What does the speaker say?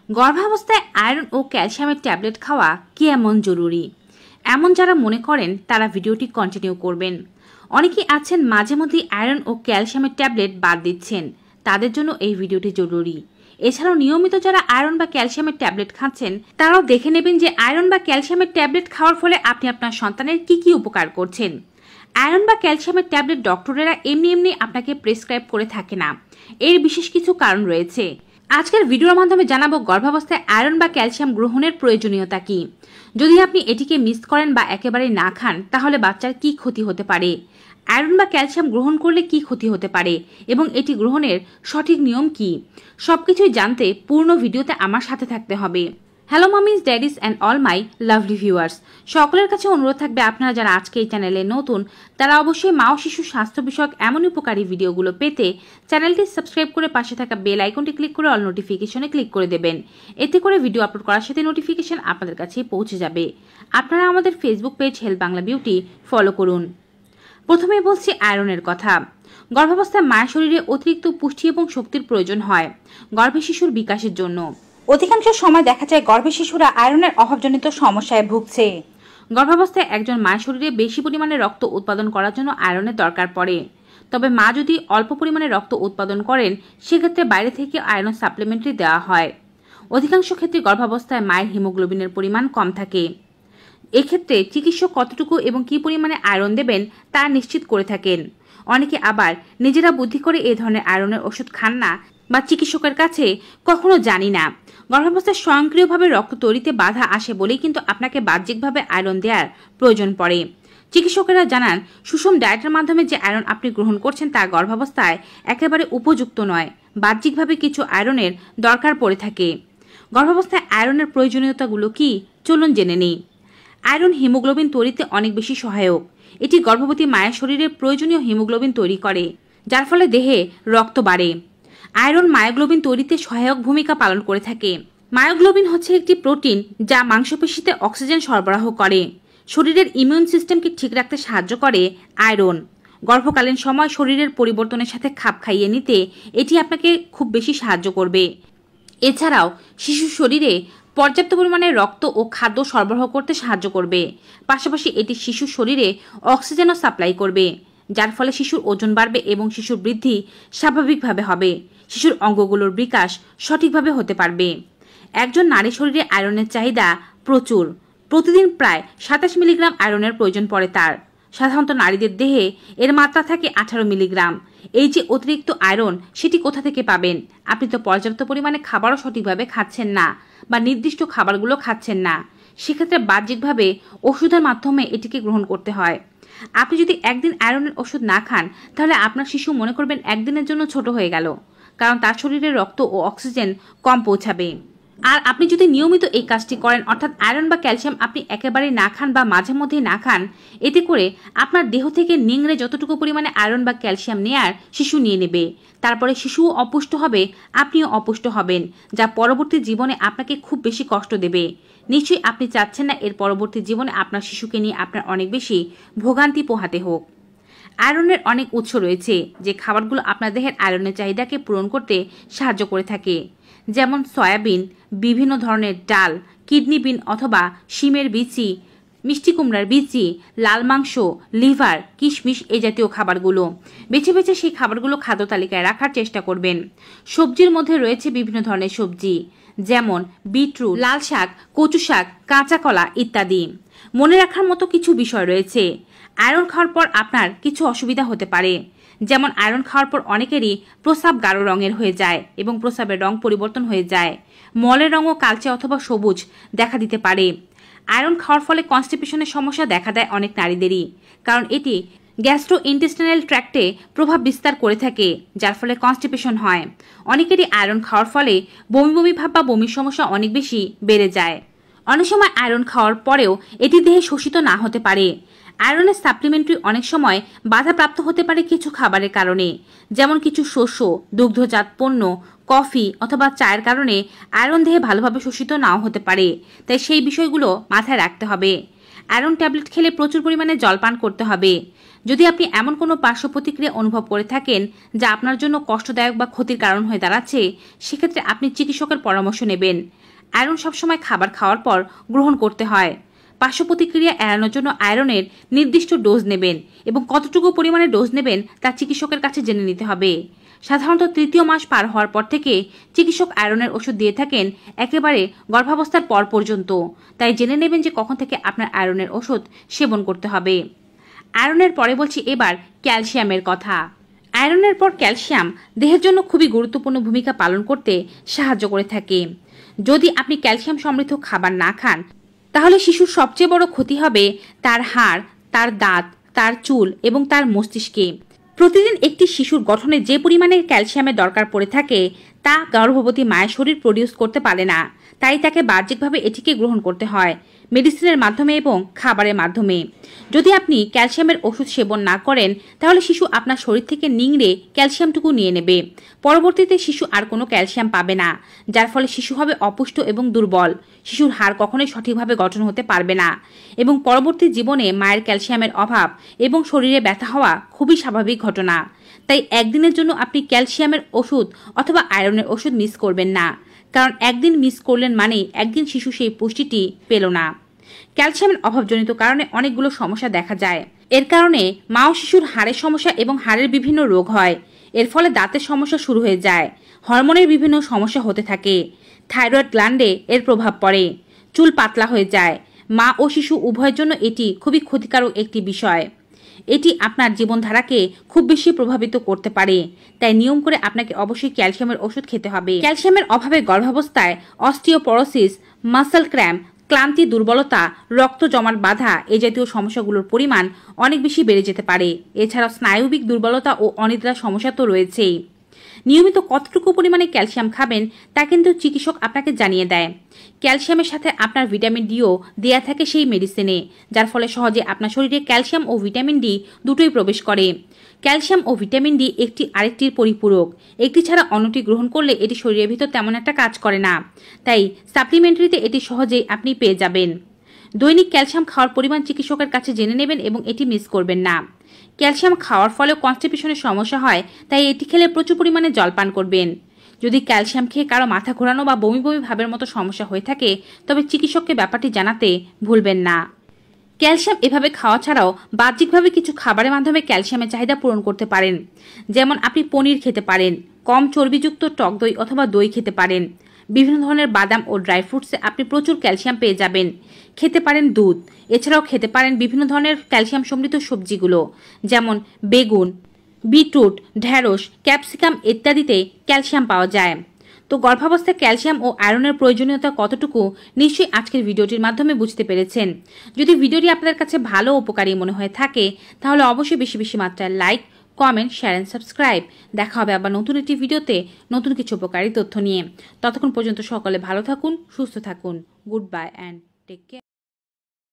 গর্ভাবস্থায় আয়রন ও ক্যালসিয়ামের ট্যাবলেট খাওয়া কি এমন জরুরি? এমন যারা মনে করেন তারা ভিডিওটি কন্টিনিউ করবেন। অনেকেই আছেন মাঝে মধ্যেই আয়রন ও ক্যালসিয়ামের ট্যাবলেট বাদ দিচ্ছেন, তাদের জন্য এই ভিডিওটি জরুরি। এছাড়াও নিয়মিত যারা আয়রন বা ক্যালসিয়ামের ট্যাবলেট খাচ্ছেন তারাও দেখে নেবেন যে আয়রন বা ক্যালসিয়ামের ট্যাবলেট খাওয়ার ফলে আপনি আপনার সন্তানের কি উপকার করছেন। আয়রন বা ক্যালসিয়ামের ট্যাবলেট ডক্টরেরা এমনি আপনাকে প্রেসক্রাইব করে থাকে না, এর বিশেষ কিছু কারণ রয়েছে। আজকের ভিডিওর মাধ্যমে জানাবো গর্ভাবস্থায় আয়রন বা ক্যালসিয়াম গ্রহণের প্রয়োজনীয়তা কি। যদি আপনি এটিকে মিস করেন বা একেবারে না খান তাহলে বাচ্চার কি ক্ষতি হতে পারে, আয়রন বা ক্যালসিয়াম গ্রহণ করলে কি ক্ষতি হতে পারে এবং এটি গ্রহণের সঠিক নিয়ম কি, সবকিছুই জানতে পূর্ণ ভিডিওতে আমার সাথে থাকতে হবে। Hello মামিজ, daddy's and all my lovely viewers, সকলের কাছে অনুরোধ থাকবে আপনারা যারা আজকে এই চ্যানেলে নতুন তারা অবশ্যই মা ও শিশু স্বাস্থ্য বিষয়ক এমন উপকারী ভিডিওগুলো পেতে চ্যানেলটি সাবস্ক্রাইব করে পাশে থাকা বেল আইকনটি ক্লিক করে অল নোটিফিকেশনে ক্লিক করে দেবেন। এতে করে ভিডিও আপলোড করার সাথে নোটিফিকেশন আপনাদের কাছে পৌঁছে যাবে। আপনারা আমাদের Facebook page health Bangla beauty follow করুন। প্রথমে বলছি আয়রনের কথা। গর্ভাবস্থায় মায়ের শরীরে অতিরিক্ত পুষ্টি এবং শক্তির প্রয়োজন হয় গর্ভে শিশুর বিকাশের জন্য। অধিকাংশ সময় দেখা যায় গর্ভে শিশুরা আয়রনের অভাবজনিত সমস্যায় ভুগছে। গর্ভাবস্থায় একজন মায়ের শরীরে বেশি পরিমাণে রক্ত উৎপাদন করার জন্য আয়রনের দরকার পড়ে। তবে মা যদি অল্প পরিমাণে রক্ত উৎপাদন করেন সেক্ষেত্রে বাইরে থেকে আয়রন সাপ্লিমেন্টারি দেওয়া হয়। অধিকাংশ ক্ষেত্রে গর্ভাবস্থায় মায়ের হিমোগ্লোবিনের পরিমাণ কম থাকে। এক্ষেত্রে চিকিৎসক কতটুকু এবং কি পরিমাণে আয়রন দেবেন তা নিশ্চিত করে থাকেন। অনেকে আবার নিজেরা বুদ্ধি করে এই ধরনের আয়রনের ওষুধ খান না বা চিকিৎসকের কাছে কখনো জানি না। গর্ভাবস্থায় স্বয়ংক্রিয়ভাবে রক্ত তৈরিতে বাধা আসে বলেই কিন্তু আপনাকে বাহ্যিকভাবে আয়রন দেওয়ার প্রয়োজন পড়ে। চিকিৎসকেরা জানান সুষম ডায়েটের মাধ্যমে যে আয়রন আপনি গ্রহণ করছেন তা গর্ভাবস্থায় একেবারে উপযুক্ত নয়, বাহ্যিকভাবে কিছু আয়রনের দরকার পড়ে থাকে। গর্ভাবস্থায় আয়রনের প্রয়োজনীয়তাগুলো কি চলুন জেনে নিই। আয়রন হিমোগ্লোবিন তৈরিতে অনেক বেশি সহায়ক। এটি গর্ভবতী মায়ের শরীরে প্রয়োজনীয় হিমোগ্লোবিন তৈরি করে, যার ফলে দেহে রক্ত বাড়ে। আয়রন মায়োগ্লোবিন তৈরিতে সহায়ক ভূমিকা পালন করে থাকে। মায়োগ্লোবিন হচ্ছে একটি প্রোটিন যা মাংসপেশিতে অক্সিজেন সরবরাহ করে। শরীরের ইমিউন সিস্টেমকে ঠিক রাখতে সাহায্য করে আয়রন। গর্ভকালীন সময় শরীরের পরিবর্তনের সাথে খাপ খাইয়ে নিতে এটি আপনাকে খুব বেশি সাহায্য করবে। এছাড়াও শিশুর শরীরে পর্যাপ্ত পরিমাণে রক্ত ও খাদ্য সরবরাহ করতে সাহায্য করবে। পাশাপাশি এটি শিশুর শরীরে অক্সিজেনও সাপ্লাই করবে, যার ফলে শিশুর ওজন বাড়বে এবং শিশুর বৃদ্ধি স্বাভাবিকভাবে হবে। শিশুর অঙ্গগুলোর বিকাশ সঠিকভাবে হতে পারবে। একজন নারী শরীরে আয়রনের চাহিদা প্রচুর। প্রতিদিন প্রায় 27 মিলিগ্রাম আয়রনের প্রয়োজন পড়ে তার। সাধারণত নারীদের দেহে এর মাত্রা থাকে 18 মিলিগ্রাম। এই যে অতিরিক্ত আয়রন সেটি কোথা থেকে পাবেন? আপনি তো পর্যাপ্ত পরিমাণে খাবারও সঠিকভাবে খাচ্ছেন না বা নির্দিষ্ট খাবারগুলো খাচ্ছেন না। সেক্ষেত্রে বাহ্যিকভাবে ওষুধের মাধ্যমে এটিকে গ্রহণ করতে হয়। আপনি যদি একদিন আয়রনের ওষুধ না খান তাহলে আপনার শিশু মনে করবেন একদিনের জন্য ছোট হয়ে গেল, কারণ তার শরীরে রক্ত ও অক্সিজেন কম পৌঁছাবে। আর আপনি যদি নিয়মিত এই কাজটি করেন, অর্থাৎ আয়রন বা ক্যালসিয়াম আপনি একেবারে না খান বা মাঝে মধ্যেই না খান, এতে করে আপনার দেহ থেকে নিংড়ে যতটুকু পরিমাণে আয়রন বা ক্যালসিয়াম নেয়ার শিশু নিয়ে নেবে। তারপরে শিশুও অপুষ্ট হবে, আপনিও অপুষ্ট হবেন, যা পরবর্তী জীবনে আপনাকে খুব বেশি কষ্ট দেবে। নিশ্চয়ই আপনি চাচ্ছেন না এর পরবর্তী জীবনে আপনার শিশুকে নিয়ে আপনার অনেক বেশি ভোগান্তি পোহাতে হোক। আয়রনের অনেক উৎস রয়েছে যে খাবারগুলো আপনার দেহের আয়রনের চাহিদাকে পূরণ করতে সাহায্য করে থাকে, যেমন সয়াবিন, বিভিন্ন ধরনের ডাল, কিডনি বিন অথবা শিমের বিচি, মিষ্টি কুমড়ার বিচি, লাল মাংস, লিভার, কিশমিশ এই জাতীয় খাবারগুলো বেছে বেছে সেই খাবারগুলো খাদ্য তালিকায় রাখার চেষ্টা করবেন। সবজির মধ্যে রয়েছে বিভিন্ন ধরনের সবজি, যেমন বিটরুট, লাল শাক, কচু শাক, কাঁচা কলা ইত্যাদি। মনে রাখার মতো কিছু বিষয় রয়েছে। আয়রন খাওয়ার পর আপনার কিছু অসুবিধা হতে পারে, যেমন আয়রন খাওয়ার পর অনেকেরই প্রস্রাব গাঢ় রঙের হয়ে যায় এবং প্রস্রাবের রং পরিবর্তন হয়ে যায়। মলের রঙও কালচে অথবা সবুজ দেখা দিতে পারে। আয়রন খাওয়ার ফলে কনস্টিপেশনের সমস্যা দেখা দেয় অনেক নারীদেরই, কারণ এটি গ্যাস্ট্রোইন্টেস্টাইনাল ট্র্যাক্টে প্রভাব বিস্তার করে থাকে, যার ফলে কনস্টিপেশন হয়। অনেকেরই আয়রন খাওয়ার ফলে বমি বমি ভাব বা বমির সমস্যা অনেক বেশি বেড়ে যায়। অনেক সময় আয়রন খাওয়ার পরেও এটি দেহে শোষিত না হতে পারে। আয়রনের সাপ্লিমেন্টারি অনেক সময় বাধাপ্রাপ্ত হতে পারে কিছু খাবারের কারণে, যেমন কিছু শস্য, দুগ্ধজাত পণ্য, কফি অথবা চায়ের কারণে আয়রন দেহে ভালোভাবে শোষিত নাও হতে পারে। তাই সেই বিষয়গুলো মাথায় রাখতে হবে। আয়রন ট্যাবলেট খেলে প্রচুর পরিমাণে জল পান করতে হবে। যদি আপনি এমন কোনো পার্শ্ব প্রতিক্রিয়া অনুভব করে থাকেন যা আপনার জন্য কষ্টদায়ক বা ক্ষতির কারণ হয়ে দাঁড়াচ্ছে, সেক্ষেত্রে আপনি চিকিৎসকের পরামর্শ নেবেন। আয়রন সবসময় খাবার খাওয়ার পর গ্রহণ করতে হয়। পার্শ্ব প্রতিক্রিয়া এড়ানোর জন্য আয়রনের নির্দিষ্ট ডোজ নেবেন এবং কতটুকু পরিমাণে ডোজ নেবেন তা চিকিৎসকের কাছে জেনে নিতে হবে। সাধারণত ৩য় মাস পার হওয়ার পর থেকে চিকিৎসক আয়রনের ওষুধ দিয়ে থাকেন একেবারে গর্ভাবস্থার পর পর্যন্ত। তাই জেনে নেবেন যে কখন থেকে আপনার আয়রনের ওষুধ সেবন করতে হবে। আয়রনের পরে বলছি এবার ক্যালসিয়ামের কথা। আয়রনের পর ক্যালসিয়াম দেহের জন্য খুবই গুরুত্বপূর্ণ ভূমিকা পালন করতে সাহায্য করে থাকে। যদি আপনি ক্যালসিয়াম সমৃদ্ধ খাবার না খান, তাহলে শিশুর সবচেয়ে বড় ক্ষতি হবে তার হাড়, তার দাঁত, তার চুল এবং তার মস্তিষ্কে। প্রতিদিন একটি শিশুর গঠনে যে পরিমাণে ক্যালসিয়ামের দরকার পড়ে থাকে তা গর্ভবতী মায়ের শরীর প্রডিউস করতে পারে না। তাই তাকে বাহ্যিকভাবে এটিকে গ্রহণ করতে হয়, মেডিসিনের মাধ্যমে এবং খাবারের মাধ্যমে। যদি আপনি ক্যালসিয়ামের ওষুধ সেবন না করেন, তাহলে শিশু আপনার শরীর থেকে নিংড়ে ক্যালসিয়ামটুকু নিয়ে নেবে। পরবর্তীতে শিশু আর কোনো ক্যালসিয়াম পাবে না, যার ফলে শিশু হবে অপুষ্ট এবং দুর্বল। শিশুর হাড় কখনোই সঠিকভাবে গঠন হতে পারবে না এবং পরবর্তী জীবনে মায়ের ক্যালসিয়ামের অভাব এবং শরীরে ব্যথা হওয়া খুবই স্বাভাবিক ঘটনা। তাই একদিনের জন্য আপনি ক্যালসিয়ামের ওষুধ অথবা আয়রনের ওষুধ মিস করবেন না, কারণ একদিন মিস করলেন মানে একদিন শিশু সেই পুষ্টিটি পেল না। ক্যালসিয়ামের অভাবজনিত কারণে অনেকগুলো সমস্যা দেখা যায়। এর কারণে মা ও শিশুর হাড়ের সমস্যা এবং হাড়ের বিভিন্ন রোগ হয়। এর ফলে দাঁতের সমস্যা শুরু হয়ে যায়। হরমোনের বিভিন্ন সমস্যা হতে থাকে। থাইরয়েড গ্ল্যান্ডে এর প্রভাব পড়ে। চুল পাতলা হয়ে যায়। মা ও শিশু উভয়ের জন্য এটি খুবই ক্ষতিকারক একটি বিষয়। এটি আপনার জীবনধারাকে খুব বেশি প্রভাবিত করতে পারে। তাই নিয়ম করে আপনাকে অবশ্যই ক্যালসিয়ামের ওষুধ খেতে হবে। ক্যালসিয়ামের অভাবে গর্ভাবস্থায় অস্টিওপরোসিস, মাসল ক্র্যাম্প, ক্লান্তি, দুর্বলতা, রক্ত জমাট বাঁধা এই জাতীয় সমস্যাগুলোর পরিমাণ অনেক বেশি বেড়ে যেতে পারে। এছাড়াও স্নায়ুবিক দুর্বলতা ও অনিদ্রার সমস্যা তো রয়েছেই। নিয়মিত কতটুকু পরিমাণে ক্যালসিয়াম খাবেন তা কিন্তু চিকিৎসক আপনাকে জানিয়ে দেয়। ক্যালসিয়ামের সাথে আপনার ভিটামিন ডিও দেয়া থাকে সেই মেডিসিনে, যার ফলে সহজে আপনার শরীরে ক্যালসিয়াম ও ভিটামিন ডি দুটোই প্রবেশ করে। ক্যালসিয়াম ও ভিটামিন ডি একটি আরেকটির পরিপূরক। একটি ছাড়া অন্যটি গ্রহণ করলে এটি শরীরের ভিতর তেমন একটা কাজ করে না। তাই সাপ্লিমেন্টারিতে এটি সহজেই আপনি পেয়ে যাবেন। দৈনিক ক্যালসিয়াম খাওয়ার পরিমাণ চিকিৎসকের কাছে জেনে নেবেন এবং এটি মিস করবেন না। ক্যালসিয়াম খাওয়ার ফলে কনস্টিপেশনের সমস্যা হয়, তাই এটি খেলে প্রচুর পরিমাণে জল পান করবেন। যদি ক্যালসিয়াম খেয়ে কারো মাথা ঘোরানো বা বমি বমি ভাবের মতো সমস্যা হয়ে থাকে, তবে চিকিৎসককে ব্যাপারটি জানাতে ভুলবেন না। ক্যালসিয়াম এভাবে খাওয়া ছাড়াও বাহ্যিকভাবে কিছু খাবারের মাধ্যমে ক্যালসিয়ামের চাহিদা পূরণ করতে পারেন। যেমন আপনি পনির খেতে পারেন, কম চর্বিযুক্ত টক দই অথবা দই খেতে পারেন। বিভিন্ন ধরনের বাদাম ও ড্রাই ফ্রুটসে আপনি প্রচুর ক্যালসিয়াম পেয়ে যাবেন। খেতে পারেন দুধ। এছাড়াও খেতে পারেন বিভিন্ন ধরনের ক্যালসিয়াম সমৃদ্ধ সবজিগুলো, যেমন বেগুন, বিটরুট, ঢ্যাঁড়স, ক্যাপসিকাম ইত্যাদিতে ক্যালসিয়াম পাওয়া যায়। তো গর্ভাবস্থায় ক্যালসিয়াম ও আয়রনের প্রয়োজনীয়তা কতটুকু নিশ্চয়ই আজকের ভিডিওটির মাধ্যমে বুঝতে পেরেছেন। যদি ভিডিওটি আপনাদের কাছে ভালো উপকারী মনে হয়ে থাকে, তাহলে অবশ্যই বেশি বেশি মাত্রায় like, comment, share and subscribe. দেখা হবে আবার নতুন একটি ভিডিওতে নতুন কিছু উপকারী তথ্য নিয়ে। ততক্ষণ পর্যন্ত সকলে ভালো থাকুন, সুস্থ থাকুন। Good bye and take care.